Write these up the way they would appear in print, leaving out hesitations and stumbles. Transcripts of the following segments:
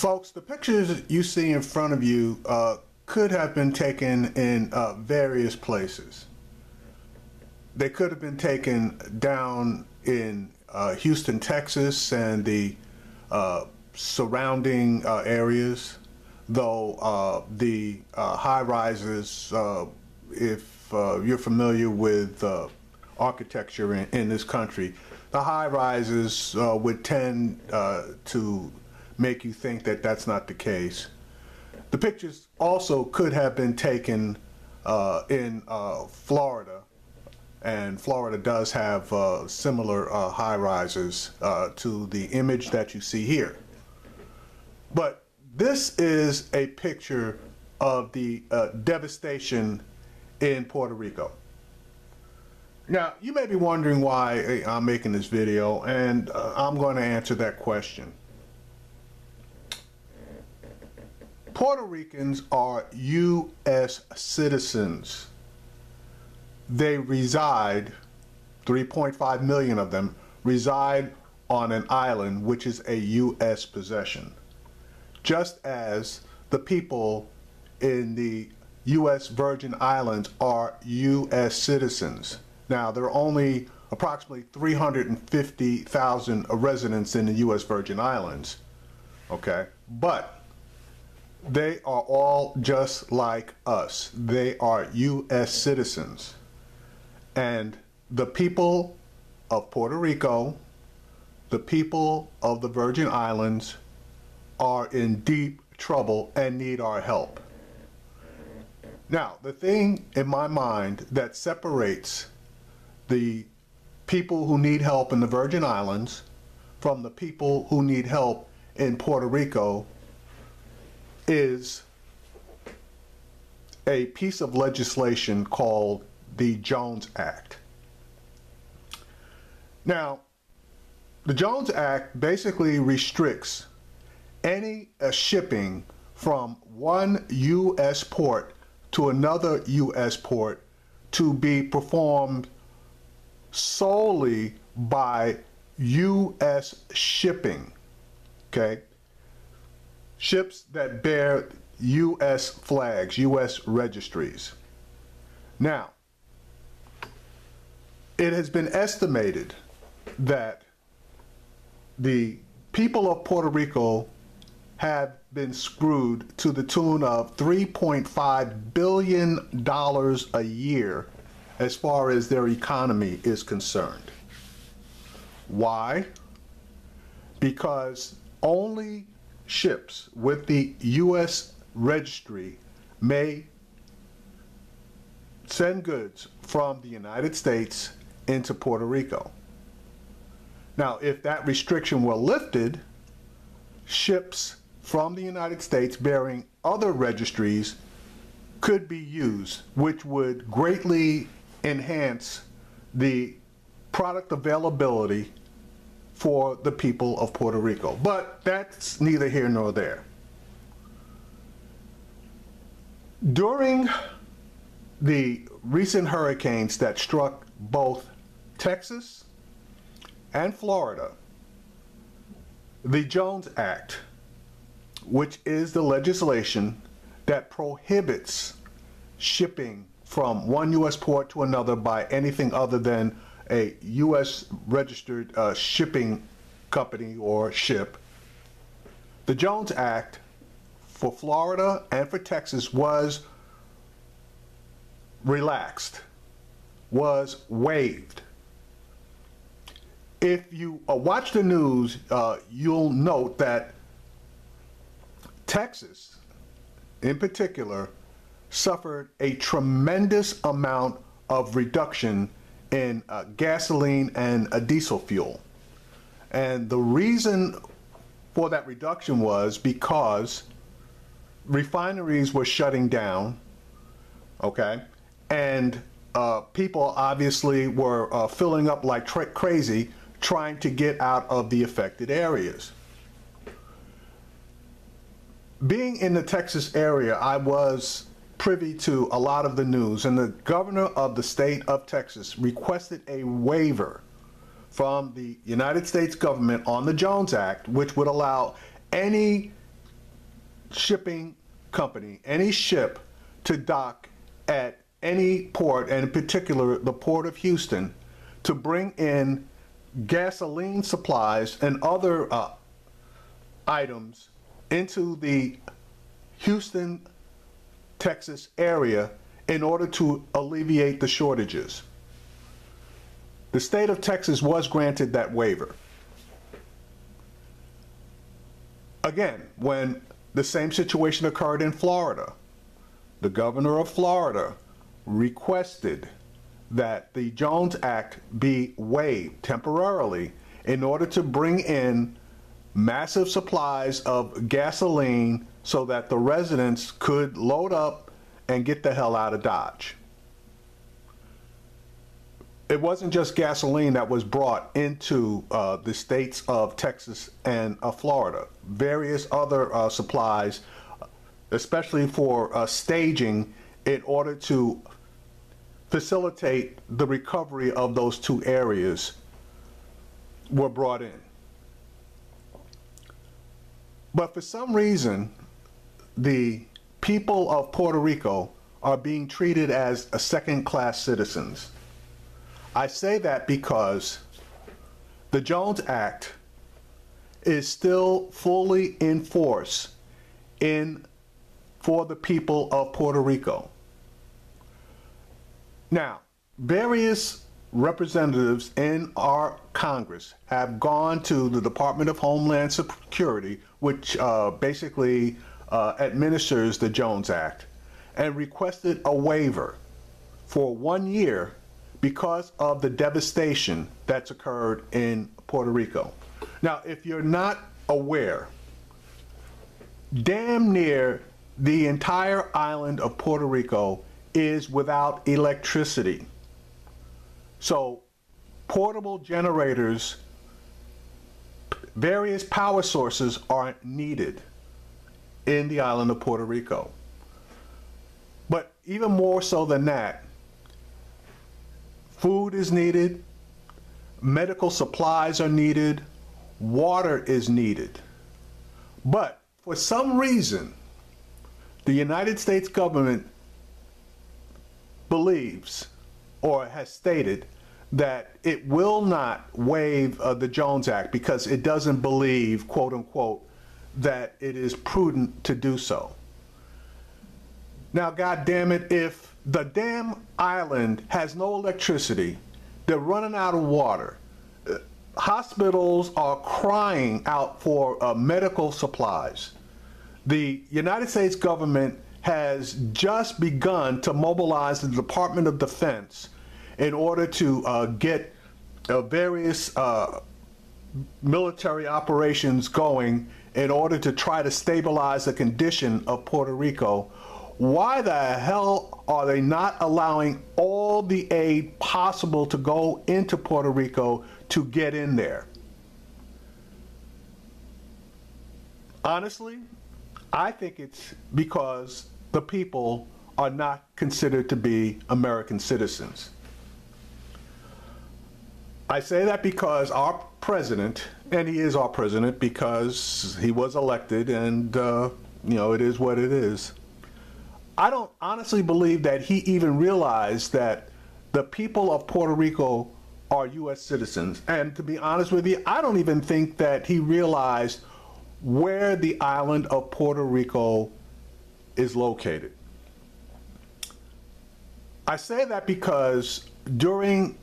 Folks, the pictures you see in front of you could have been taken in various places. They could have been taken down in Houston, Texas, and the surrounding areas, though the high rises, if you're familiar with architecture in this country, the high rises would tend to make you think that that's not the case. The pictures also could have been taken in Florida, and Florida does have similar high rises to the image that you see here. But this is a picture of the devastation in Puerto Rico. Now, you may be wondering why I'm making this video, and I'm going to answer that question. Puerto Ricans are U.S. citizens. They reside, 3.5 million of them, reside on an island which is a U.S. possession. Just as the people in the U.S. Virgin Islands are U.S. citizens. Now, there are only approximately 350,000 residents in the U.S. Virgin Islands, okay? But they are all just like us. They are U.S. citizens. And the people of Puerto Rico, the people of the Virgin Islands are in deep trouble and need our help. Now, the thing in my mind that separates the people who need help in the Virgin Islands from the people who need help in Puerto Rico is a piece of legislation called the Jones Act. Now, the Jones Act basically restricts any shipping from one U.S. port to another U.S. port to be performed solely by U.S. shipping, okay? Ships that bear U.S. flags, U.S. registries. Now, it has been estimated that the people of Puerto Rico have been screwed to the tune of $3.5 billion a year as far as their economy is concerned. Why? Because only ships with the U.S. registry may send goods from the United States into Puerto Rico. Now, if that restriction were lifted, ships from the United States bearing other registries could be used, which would greatly enhance the product availability for the people of Puerto Rico. But that's neither here nor there. During the recent hurricanes that struck both Texas and Florida, the Jones Act, which is the legislation that prohibits shipping from one U.S. port to another by anything other than a U.S. registered shipping company or ship. The Jones Act for Florida and for Texas was relaxed, was waived. If you watch the news, you'll note that Texas, in particular, suffered a tremendous amount of reduction in gasoline and diesel fuel. And the reason for that reduction was because refineries were shutting down, okay? And people obviously were filling up like crazy trying to get out of the affected areas. Being in the Texas area, I was privy to a lot of the news, and the governor of the state of Texas requested a waiver from the United States government on the Jones Act, which would allow any shipping company, any ship to dock at any port, and in particular the Port of Houston, to bring in gasoline supplies and other items into the Houston, Texas area in order to alleviate the shortages. The state of Texas was granted that waiver. Again, when the same situation occurred in Florida, the governor of Florida requested that the Jones Act be waived temporarily in order to bring in massive supplies of gasoline so that the residents could load up and get the hell out of Dodge. It wasn't just gasoline that was brought into the states of Texas and Florida. Various other supplies, especially for staging in order to facilitate the recovery of those two areas, were brought in. But for some reason, the people of Puerto Rico are being treated as second-class citizens. I say that because the Jones Act is still fully in force for the people of Puerto Rico. Now, various representatives in our Congress have gone to the Department of Homeland Security, which basically administers the Jones Act, and requested a waiver for 1 year because of the devastation that's occurred in Puerto Rico. Now, if you're not aware, damn near the entire island of Puerto Rico is without electricity. So portable generators, various power sources are needed in the island of Puerto Rico. But even more so than that, food is needed, medical supplies are needed, water is needed. But for some reason, the United States government believes or has stated that it will not waive the Jones Act because it doesn't believe, quote unquote, that it is prudent to do so. Now, God damn it, if the damn island has no electricity, they're running out of water, hospitals are crying out for medical supplies. The United States government has just begun to mobilize the Department of Defense in order to get various military operations going in order to try to stabilize the condition of Puerto Rico. Why the hell are they not allowing all the aid possible to go into Puerto Rico to get in there? Honestly, I think it's because the people are not considered to be American citizens. I say that because our president, and he is our president because he was elected, and it is what it is. I don't honestly believe that he even realized that the people of Puerto Rico are U.S. citizens. And to be honest with you, I don't even think that he realized where the island of Puerto Rico is located. I say that because during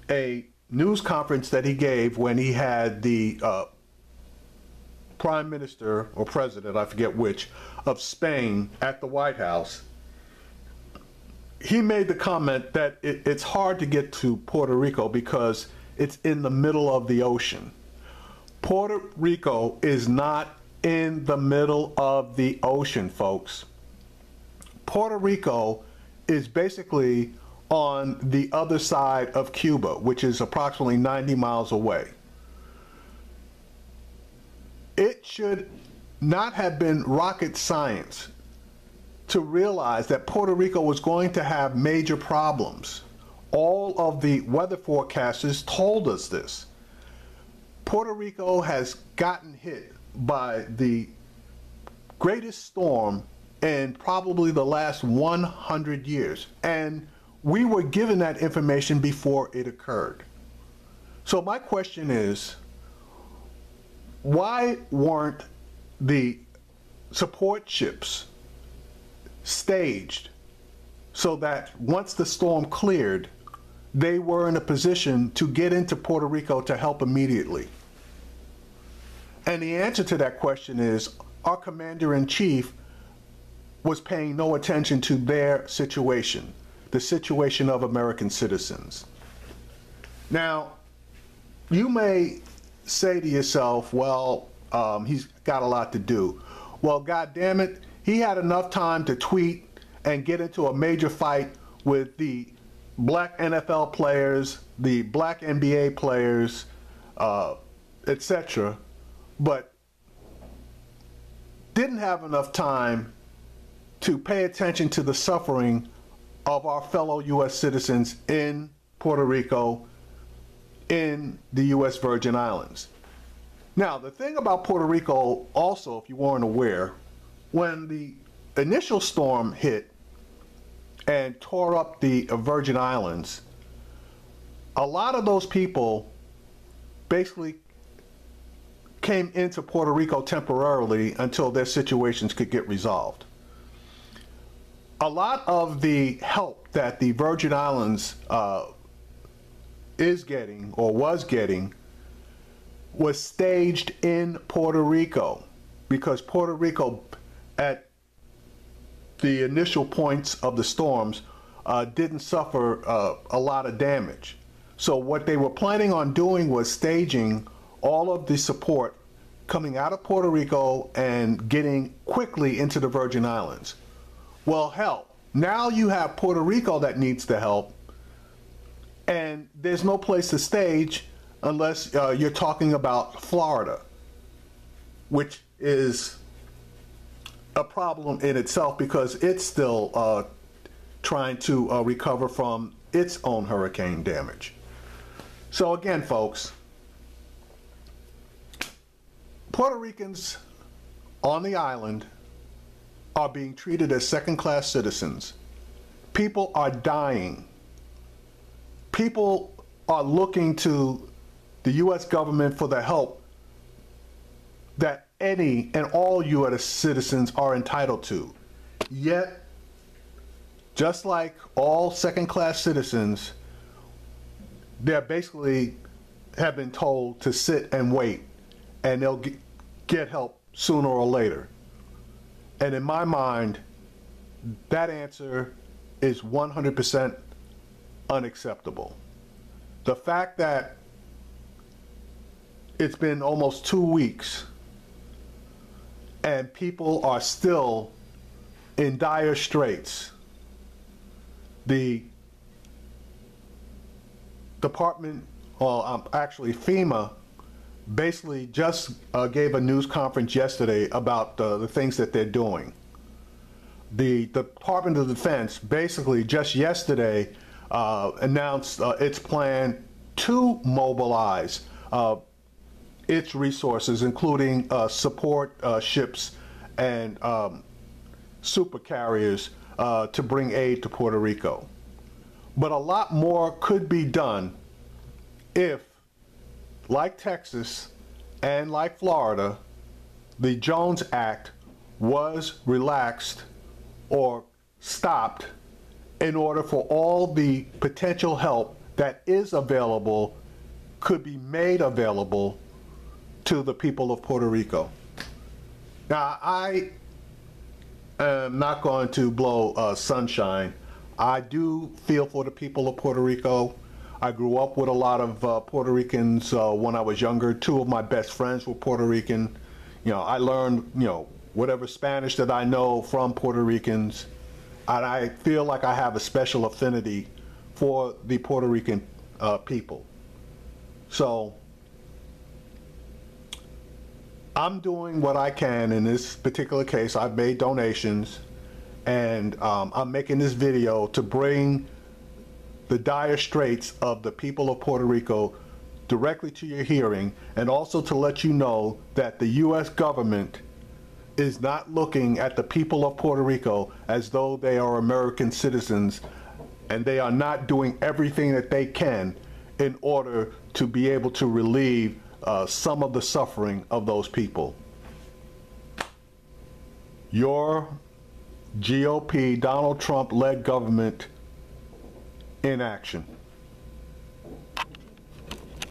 a news conference that he gave when he had the Prime Minister or President, I forget which, of Spain at the White House, he made the comment that it's hard to get to Puerto Rico because it's in the middle of the ocean. Puerto Rico is not in the middle of the ocean, folks. Puerto Rico is basically on the other side of Cuba, which is approximately 90 miles away. It should not have been rocket science to realize that Puerto Rico was going to have major problems. All of the weather forecasters told us this. Puerto Rico has gotten hit by the greatest storm in probably the last 100 years. And we were given that information before it occurred. So my question is, why weren't the support ships staged so that once the storm cleared, they were in a position to get into Puerto Rico to help immediately? And the answer to that question is our commander-in-chief was paying no attention to their situation, the situation of American citizens. Now, you may say to yourself, well, he's got a lot to do. Well, God damn it, he had enough time to tweet and get into a major fight with the black NFL players, the black NBA players, etc., but didn't have enough time to pay attention to the suffering of our fellow U.S. citizens in Puerto Rico, in the U.S. Virgin Islands. Now, the thing about Puerto Rico also, if you weren't aware, when the initial storm hit and tore up the Virgin Islands, a lot of those people basically came into Puerto Rico temporarily until their situations could get resolved. A lot of the help that the Virgin Islands is getting or was getting was staged in Puerto Rico, because Puerto Rico at the initial points of the storms didn't suffer a lot of damage. So what they were planning on doing was staging all of the support coming out of Puerto Rico and getting quickly into the Virgin Islands. Well, hell, now you have Puerto Rico that needs the help, and there's no place to stage unless you're talking about Florida, which is a problem in itself because it's still trying to recover from its own hurricane damage. So again, folks, Puerto Ricans on the island are being treated as second-class citizens. People are dying. People are looking to the U.S. government for the help that any and all U.S. citizens are entitled to. Yet, just like all second-class citizens, they're basically have been told to sit and wait, and they'll get help sooner or later. And in my mind, that answer is 100% unacceptable. The fact that it's been almost 2 weeks and people are still in dire straits. The department, well, actually FEMA, basically just gave a news conference yesterday about the things that they're doing. The Department of Defense basically just yesterday announced its plan to mobilize its resources, including support ships and super carriers to bring aid to Puerto Rico. But a lot more could be done if, like Texas and like Florida, the Jones Act was relaxed or stopped in order for all the potential help that is available could be made available to the people of Puerto Rico. Now, I am not going to blow sunshine. I do feel for the people of Puerto Rico. I grew up with a lot of Puerto Ricans when I was younger. Two of my best friends were Puerto Rican. You know, I learned, whatever Spanish that I know from Puerto Ricans. And I feel like I have a special affinity for the Puerto Rican people. So I'm doing what I can in this particular case. I've made donations, and I'm making this video to bring the dire straits of the people of Puerto Rico directly to your hearing, and also to let you know that the U.S. government is not looking at the people of Puerto Rico as though they are American citizens, and they are not doing everything that they can in order to be able to relieve some of the suffering of those people. Your GOP, Donald Trump-led government in action.